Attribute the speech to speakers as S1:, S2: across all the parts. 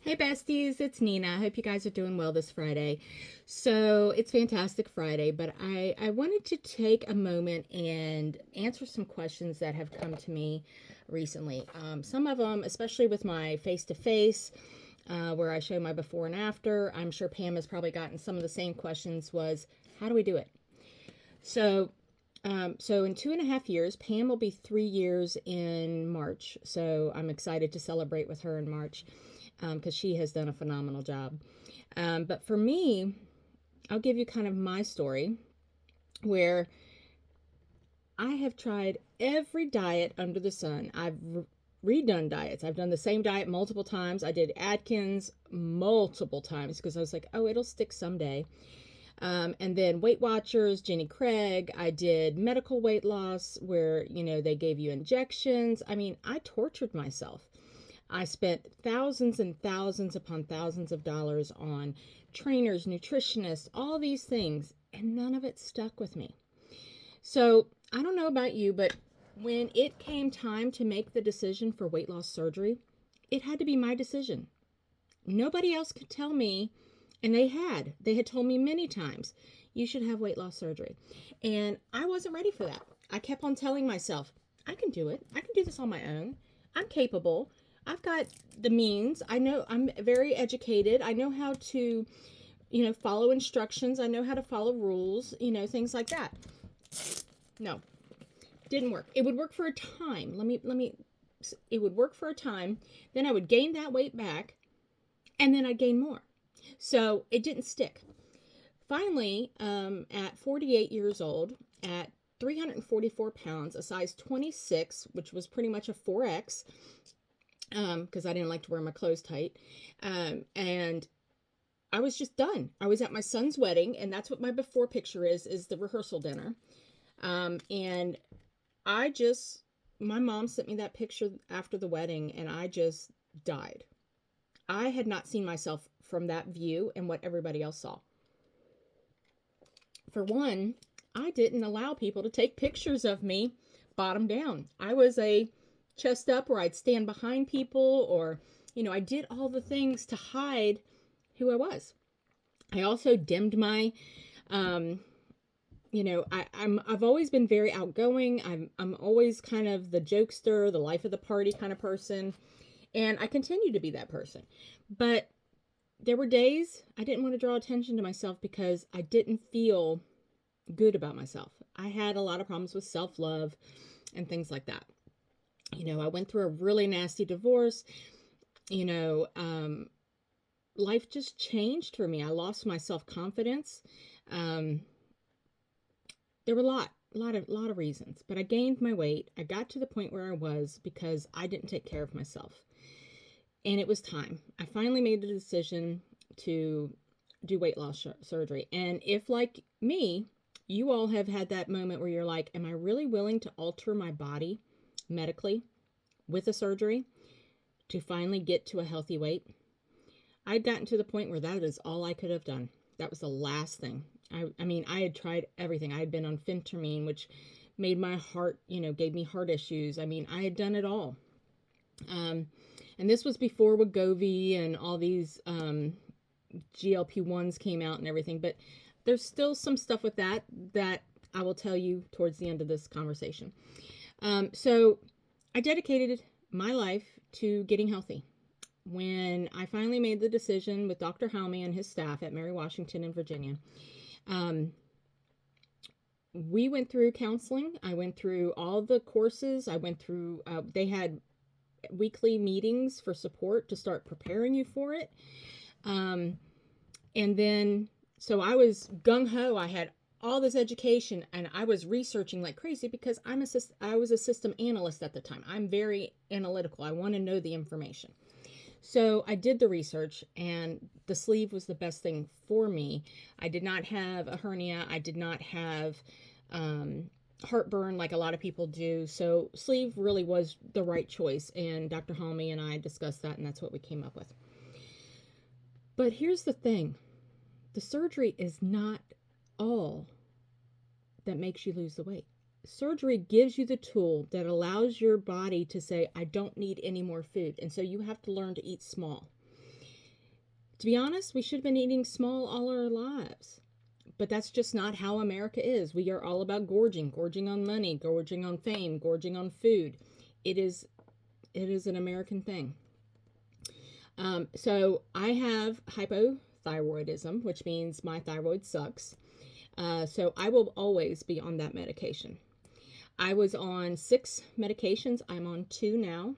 S1: Hey besties, it's Nina. I hope you guys are doing well this Friday. So it's Fantastic Friday, but I wanted to take a moment and answer some questions that have come to me recently. Some of them, especially with my face-to-face, where I show my before and after. I'm sure Pam has probably gotten some of the same questions was, how do we do it? So in 2.5 years, Pam will be 3 years in March. So I'm excited to celebrate with her in March because she has done a phenomenal job. But for me, I'll give you kind of my story where I have tried every diet under the sun. I've redone diets. I've done the same diet multiple times. I did Atkins multiple times because I was like, oh, it'll stick someday. And then Weight Watchers, Jenny Craig. I did medical weight loss where, they gave you injections. I mean, I tortured myself. I spent thousands and thousands upon thousands of dollars on trainers, nutritionists, all these things, and none of it stuck with me. So I don't know about you, but when it came time to make the decision for weight loss surgery, it had to be my decision. Nobody else could tell me, and they had told me many times, you should have weight loss surgery. And I wasn't ready for that. I kept on telling myself, I can do it. I can do this on my own. I'm capable. I've got the means. I know I'm very educated. I know how to, follow instructions. I know how to follow rules, things like that. No, didn't work. It would work for a time. It would work for a time. Then I would gain that weight back and then I'd gain more. So it didn't stick. Finally, at 48 years old, at 344 pounds, a size 26, which was pretty much a 4X, because I didn't like to wear my clothes tight. And I was just done. I was at my son's wedding, and that's what my before picture is the rehearsal dinner. And my mom sent me that picture after the wedding, and I just died. I had not seen myself from that view and what everybody else saw. For one, I didn't allow people to take pictures of me bottom down. I was a chest up where I'd stand behind people, or, I did all the things to hide who I was. I also dimmed my, I've always been very outgoing. I'm always kind of the jokester, the life of the party kind of person. And I continue to be that person. But there were days I didn't want to draw attention to myself because I didn't feel good about myself. I had a lot of problems with self-love and things like that. I went through a really nasty divorce. Life just changed for me. I lost my self-confidence. There were a lot of reasons, but I gained my weight. I got to the point where I was because I didn't take care of myself. And it was time. I finally made the decision to do weight loss surgery. And if, like me, you all have had that moment where you're like, am I really willing to alter my body medically with a surgery to finally get to a healthy weight? I'd gotten to the point where that is all I could have done. That was the last thing. I mean, I had tried everything. I had been on phentermine, which made my heart, gave me heart issues. I mean, I had done it all. And this was before Wegovy and all these GLP-1s came out and everything. But there's still some stuff with that I will tell you towards the end of this conversation. So I dedicated my life to getting healthy. When I finally made the decision with Dr. Halmy and his staff at Mary Washington in Virginia, we went through counseling. I went through all the courses. I went through, they had weekly meetings for support to start preparing you for it. And then, so I was gung-ho. I had all this education and I was researching like crazy because I was a system analyst at the time. I'm very analytical. I want to know the information. So I did the research, and the sleeve was the best thing for me. I did not have a hernia. I did not have heartburn like a lot of people do. So sleeve really was the right choice. And Dr. Halmy and I discussed that, and that's what we came up with. But here's the thing. The surgery is not all that makes you lose the weight. Surgery gives you the tool that allows your body to say, I don't need any more food. And so you have to learn to eat small. To be honest, we should have been eating small all our lives. But that's just not how America is. We are all about gorging on money, gorging on fame, gorging on food. It is an American thing. So I have hypothyroidism, which means my thyroid sucks. So I will always be on that medication. I was on 6 medications. I'm on 2 now.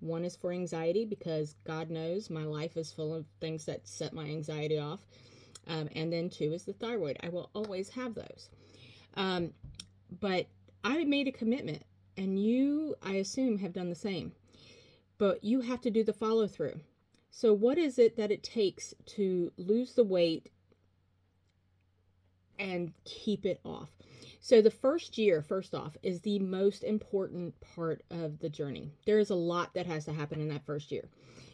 S1: 1 is for anxiety because God knows my life is full of things that set my anxiety off. And then 2 is the thyroid. I will always have those. But I made a commitment, and you, I assume, have done the same. But you have to do the follow through. So what is it that it takes to lose the weight and keep it off? So the first year, first off, is the most important part of the journey. There is a lot that has to happen in that first year.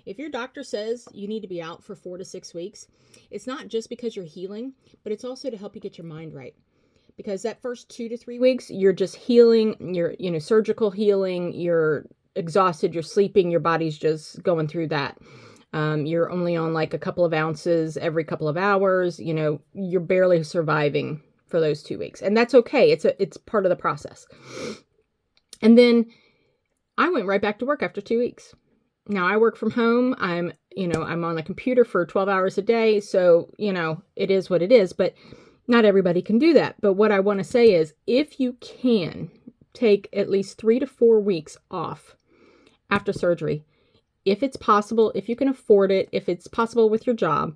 S1: If your doctor says you need to be out for 4 to 6 weeks, it's not just because you're healing, but it's also to help you get your mind right. Because that first 2 to 3 weeks, you're just healing, you're, surgical healing, you're exhausted, you're sleeping, your body's just going through that. You're only on like a couple of ounces every couple of hours, you're barely surviving for those 2 weeks. And that's okay. It's part of the process. And then I went right back to work after 2 weeks. Now I work from home. I'm on a computer for 12 hours a day. So, it is what it is, but not everybody can do that. But what I want to say is if you can take at least 3 to 4 weeks off after surgery, if it's possible, if you can afford it, if it's possible with your job,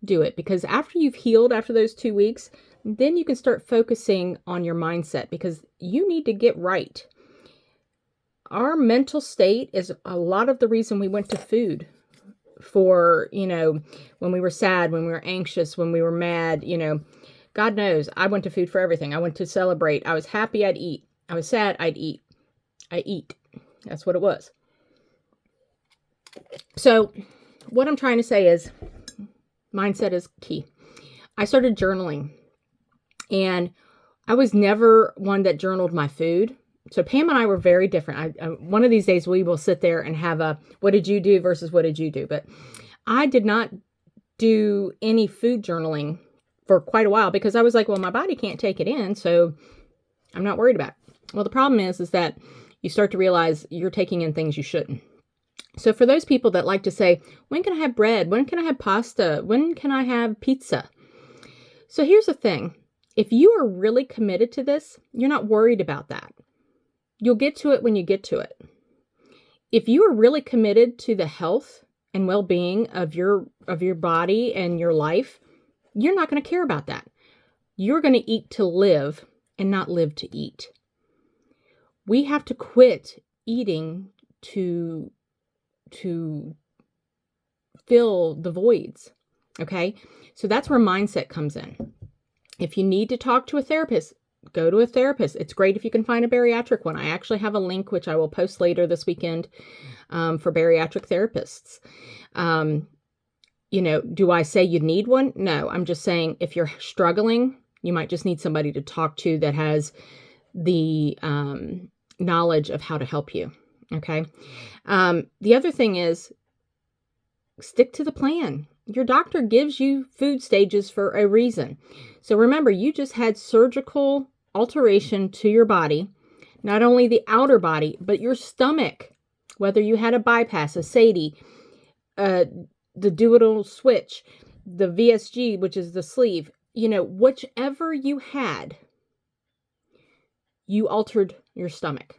S1: do it. Because after you've healed after those 2 weeks, then you can start focusing on your mindset because you need to get right. Our mental state is a lot of the reason we went to food for, when we were sad, when we were anxious, when we were mad, God knows I went to food for everything. I went to celebrate. I was happy, I'd eat. I was sad, I'd eat. I eat. That's what it was. So what I'm trying to say is mindset is key. I started journaling, and I was never one that journaled my food. So Pam and I were very different. One of these days we will sit there and have a, what did you do versus what did you do? But I did not do any food journaling for quite a while because I was like, well, my body can't take it in, so I'm not worried about it. Well, the problem is that you start to realize you're taking in things you shouldn't. So for those people that like to say, when can I have bread? When can I have pasta? When can I have pizza? So here's the thing. If you are really committed to this, you're not worried about that. You'll get to it when you get to it. If you are really committed to the health and well-being of your body and your life, you're not going to care about that. You're going to eat to live and not live to eat. We have to quit eating to fill the voids. Okay? So that's where mindset comes in. If you need to talk to a therapist, go to a therapist. It's great if you can find a bariatric one. I actually have a link, which I will post later this weekend, for bariatric therapists. Do I say you need one? No, I'm just saying if you're struggling, you might just need somebody to talk to that has the knowledge of how to help you. Okay. The other thing is stick to the plan. Your doctor gives you food stages for a reason. So remember, you just had surgical alteration to your body, not only the outer body, but your stomach, whether you had a bypass, a SATI, the duodenal switch, the VSG, which is the sleeve, whichever you had, you altered your stomach.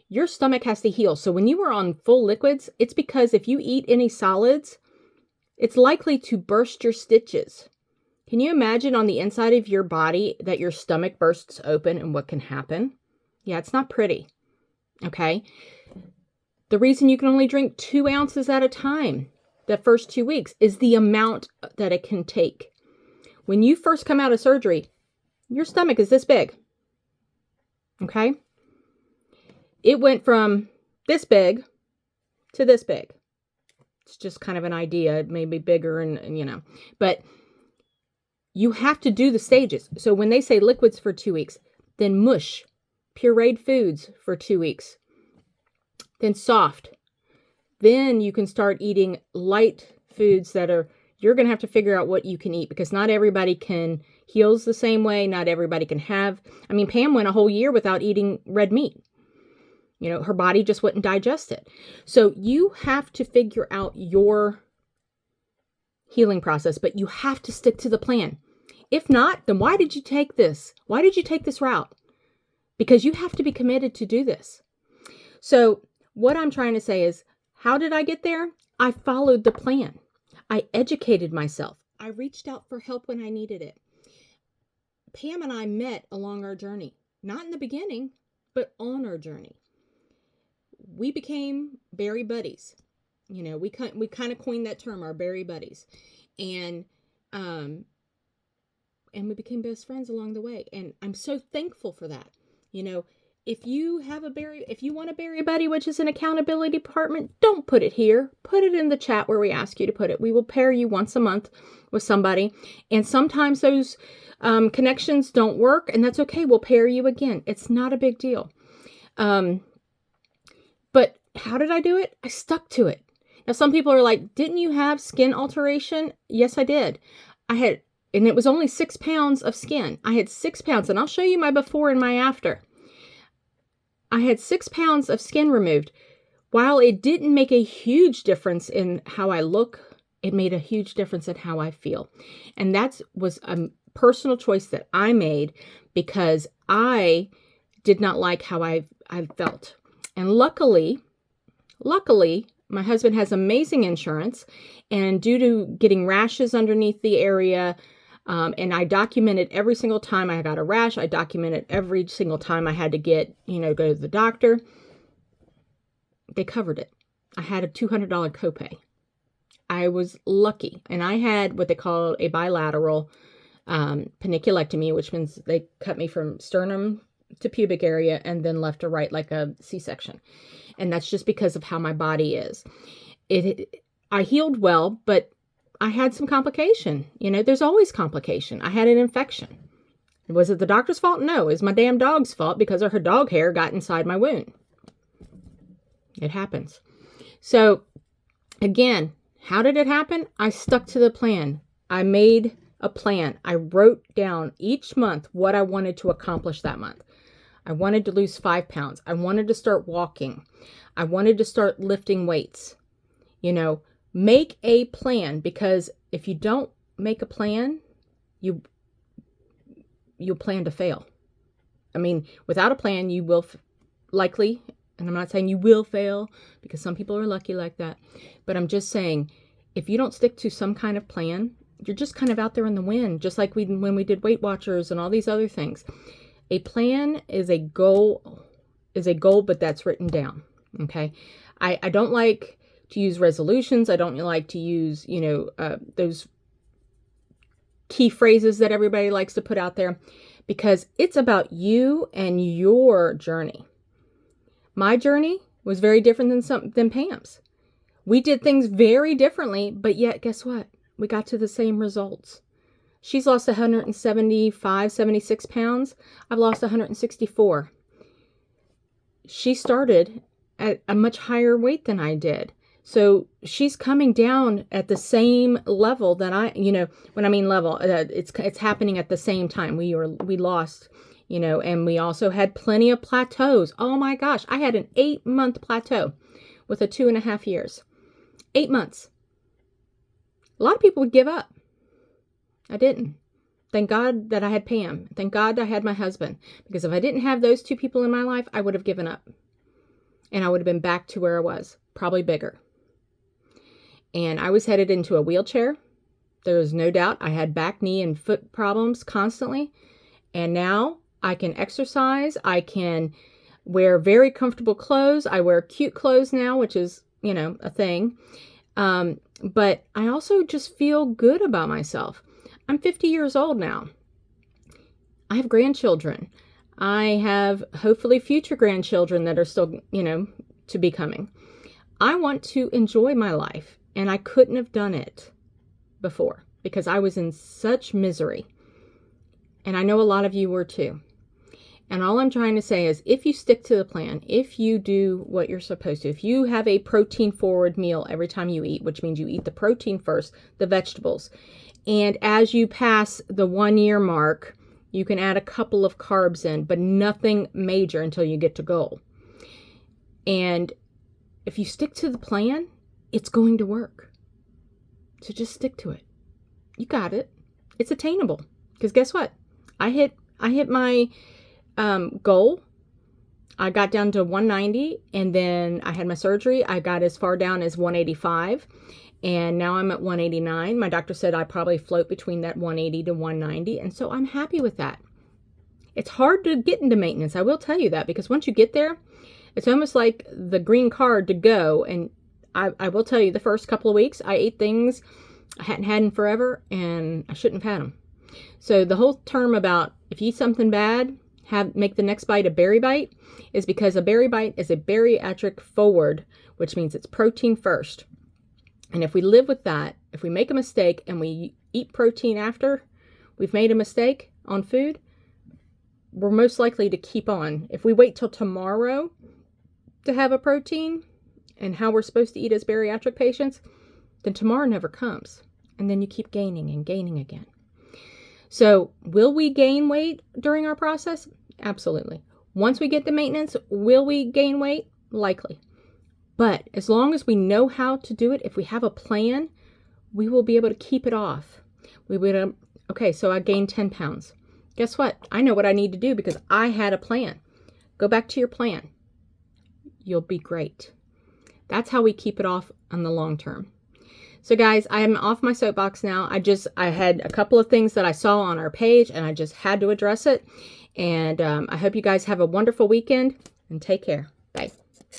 S1: Your stomach has to heal. So when you were on full liquids, it's because if you eat any solids, it's likely to burst your stitches. Can you imagine on the inside of your body that your stomach bursts open and what can happen? Yeah, it's not pretty. Okay. The reason you can only drink 2 ounces at a time the first 2 weeks is the amount that it can take. When you first come out of surgery, your stomach is this big. Okay. It went from this big to this big. It's just kind of an idea. It may be bigger and but you have to do the stages. So when they say liquids for 2 weeks, then mush, pureed foods for 2 weeks, then soft. Then you can start eating light foods that are, You're going to have to figure out what you can eat, because not everybody can heals the same way. Not everybody can have, I mean, Pam went a whole year without eating red meat. You know, her body just wouldn't digest it. So you have to figure out your healing process, but you have to stick to the plan. If not, then why did you take this? Why did you take this route? Because you have to be committed to do this. So what I'm trying to say is, how did I get there? I followed the plan. I educated myself. I reached out for help when I needed it. Pam and I met along our journey, not in the beginning, but on our journey. We became Bari buddies. You know, we kind of coined that term, our Bari buddies, and we became best friends along the way. And I'm so thankful for that. You know, if you want a Bari buddy, which is an accountability department, don't put it here. Put it in the chat where we ask you to put it. We will pair you once a month with somebody. And sometimes those connections don't work, and that's okay. We'll pair you again. It's not a big deal. But how did I do it? I stuck to it. Now, some people are like, didn't you have skin alteration? Yes, I did. And it was only 6 pounds of skin. I had 6 pounds, and I'll show you my before and my after. I had 6 pounds of skin removed. While it didn't make a huge difference in how I look, it made a huge difference in how I feel. And that was a personal choice that I made, because I did not like how I felt. And luckily, my husband has amazing insurance, and due to getting rashes underneath the area, and I documented every single time I got a rash, I documented every single time I had to go to the doctor, they covered it. I had a $200 copay. I was lucky, and I had what they call a bilateral paniculectomy, which means they cut me from sternum to pubic area and then left to right like a C-section. And that's just because of how my body is. I healed well, but I had some complication. You know, there's always complication. I had an infection. Was it the doctor's fault? No, it was my damn dog's fault, because her dog hair got inside my wound. It happens. So again, how did it happen? I stuck to the plan. I made a plan. I wrote down each month what I wanted to accomplish that month. I wanted to lose 5 pounds. I wanted to start walking. I wanted to start lifting weights. You know, make a plan, because if you don't make a plan, you'll plan to fail. I mean, without a plan, you will likely, and I'm not saying you will fail, because some people are lucky like that, but I'm just saying, if you don't stick to some kind of plan, you're just kind of out there in the wind, just like when we did Weight Watchers and all these other things. A plan is a goal, but that's written down. Okay. I don't like to use resolutions. I don't like to use, those key phrases that everybody likes to put out there, because it's about you and your journey. My journey was very different than Pam's. We did things very differently, but yet guess what? We got to the same results. She's lost 76 pounds. I've lost 164. She started at a much higher weight than I did. So she's coming down at the same level that when I mean level, it's happening at the same time. We lost, and we also had plenty of plateaus. Oh my gosh. I had an 8-month plateau with a 2.5 years. 8 months. A lot of people would give up. I didn't. Thank God that I had Pam. Thank God I had my husband. Because if I didn't have those two people in my life, I would have given up. And I would have been back to where I was. Probably bigger. And I was headed into a wheelchair. There is no doubt. I had back, knee, and foot problems constantly. And now I can exercise. I can wear very comfortable clothes. I wear cute clothes now, which is, a thing. But I also just feel good about myself. I'm 50 years old now. I have grandchildren. I have hopefully future grandchildren that are still, to be coming. I want to enjoy my life, and I couldn't have done it before because I was in such misery. And I know a lot of you were too. And all I'm trying to say is if you stick to the plan, if you do what you're supposed to, if you have a protein forward meal every time you eat, which means you eat the protein first, the vegetables, and as you pass the 1 year mark, you can add a couple of carbs in, but nothing major until you get to goal. And if you stick to the plan, it's going to work. So just stick to it. You got it. It's attainable. Because guess what? I hit my goal. I got down to 190, and then I had my surgery. I got as far down as 185, and now I'm at 189. My doctor said I probably float between that 180 to 190, and so I'm happy with that. It's hard to get into maintenance, I will tell you that, because once you get there, it's almost like the green card to go. And I will tell you, the first couple of weeks, I ate things I hadn't had in forever, and I shouldn't have had them. So the whole term about if you eat something bad, make the next bite a berry bite, is because a berry bite is a bariatric forward, which means it's protein first. And if we live with that, if we make a mistake and we eat protein after we've made a mistake on food, we're most likely to keep on. If we wait till tomorrow to have a protein and how we're supposed to eat as bariatric patients, then tomorrow never comes. And then you keep gaining and gaining again. So will we gain weight during our process? Absolutely. Once we get to maintenance, will we gain weight? Likely. But as long as we know how to do it, if we have a plan, we will be able to keep it off. Okay, so I gained 10 pounds. Guess what? I know what I need to do because I had a plan. Go back to your plan. You'll be great. That's how we keep it off on the long term. So guys, I am off my soapbox now. I had a couple of things that I saw on our page, and I just had to address it. And I hope you guys have a wonderful weekend, and take care.